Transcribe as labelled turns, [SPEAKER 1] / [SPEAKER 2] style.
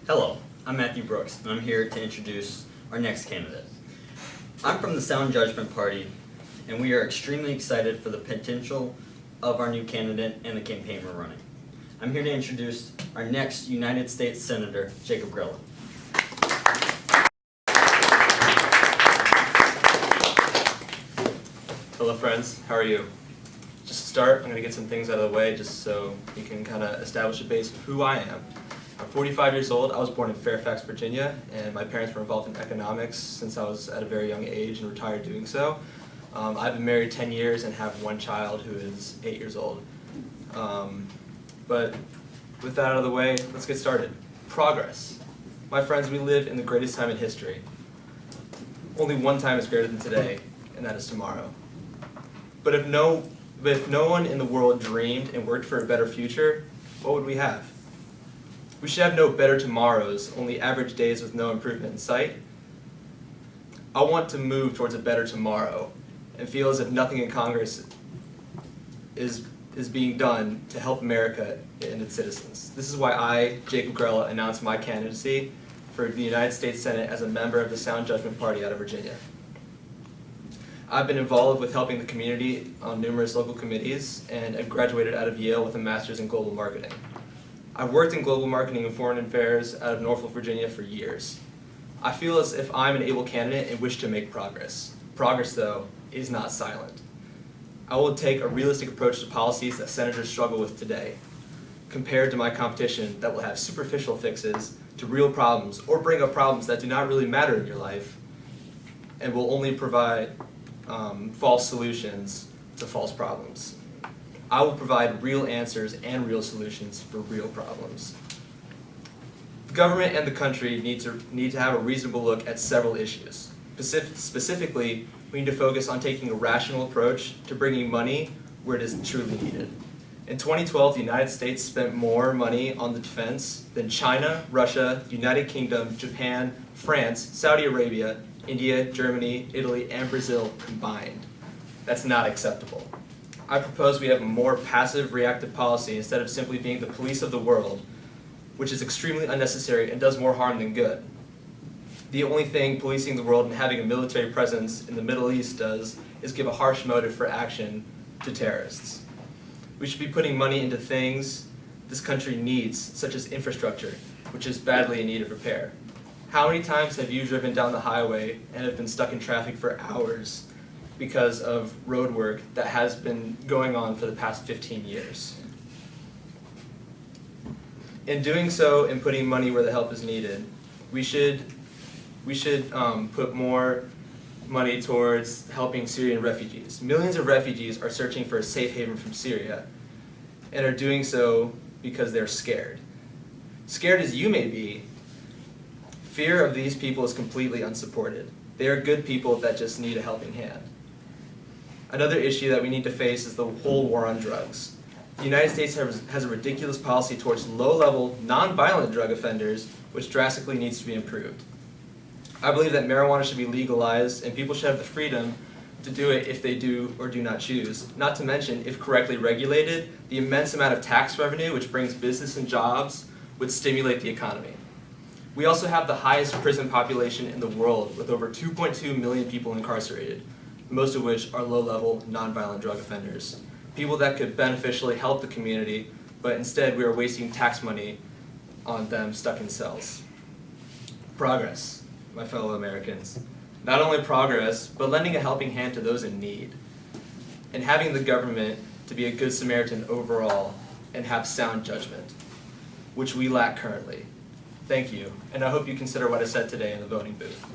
[SPEAKER 1] Hello, I'm Matthew Brooks, and I'm here to introduce our next candidate. I'm from the Sound Judgment Party, and we are extremely excited for the potential of our new candidate and the campaign we're running. I'm here to introduce our next United States Senator, Jacob Grella.
[SPEAKER 2] Hello friends, how are you? Just to start, I'm going to get some things out of the way just so you can kind of establish a base of who I am. I'm 45 years old. I was born in Fairfax, Virginia, and my parents were involved in economics since I was at a very young age and retired doing so. I've been married 10 years and have one child who is 8 years old. But with that out of the way, let's get started. Progress. My friends, we live in the greatest time in history. Only one time is greater than today, and that is tomorrow. But if no one in the world dreamed and worked for a better future, what would we have? We should have no better tomorrows, only average days with no improvement in sight. I want to move towards a better tomorrow and feel as if nothing in Congress is being done to help America and its citizens. This is why I, Jacob Grella, announced my candidacy for the United States Senate as a member of the Sound Judgment Party out of Virginia. I've been involved with helping the community on numerous local committees, and I graduated out of Yale with a master's in global marketing. I've worked in global marketing and foreign affairs out of Norfolk, Virginia for years. I feel as if I'm an able candidate and wish to make progress. Progress, though, is not silent. I will take a realistic approach to policies that senators struggle with today, compared to my competition that will have superficial fixes to real problems or bring up problems that do not really matter in your life and will only provide false solutions to false problems. I will provide real answers and real solutions for real problems. The government and the country need to have a reasonable look at several issues. Specifically, we need to focus on taking a rational approach to bringing money where it is truly needed. In 2012, the United States spent more money on the defense than China, Russia, the United Kingdom, Japan, France, Saudi Arabia, India, Germany, Italy, and Brazil combined. That's not acceptable. I propose we have a more passive, reactive policy instead of simply being the police of the world, which is extremely unnecessary and does more harm than good. The only thing policing the world and having a military presence in the Middle East does is give a harsh motive for action to terrorists. We should be putting money into things this country needs, such as infrastructure, which is badly in need of repair. How many times have you driven down the highway and have been stuck in traffic for hours because of road work that has been going on for the past 15 years? In doing so and putting money where the help is needed, we should put more money towards helping Syrian refugees. Millions of refugees are searching for a safe haven from Syria and are doing so because they're scared. Scared as you may be, fear of these people is completely unsupported. They are good people that just need a helping hand. Another issue that we need to face is the whole war on drugs. The United States has a ridiculous policy towards low-level, non-violent drug offenders, which drastically needs to be improved. I believe that marijuana should be legalized and people should have the freedom to do it if they do or do not choose. Not to mention, if correctly regulated, the immense amount of tax revenue which brings business and jobs would stimulate the economy. We also have the highest prison population in the world with over 2.2 million people incarcerated, most of which are low-level, non-violent drug offenders. People that could beneficially help the community, but instead we are wasting tax money on them stuck in cells. Progress, my fellow Americans. Not only progress, but lending a helping hand to those in need. And having the government to be a good Samaritan overall and have sound judgment, which we lack currently. Thank you, and I hope you consider what I said today in the voting booth.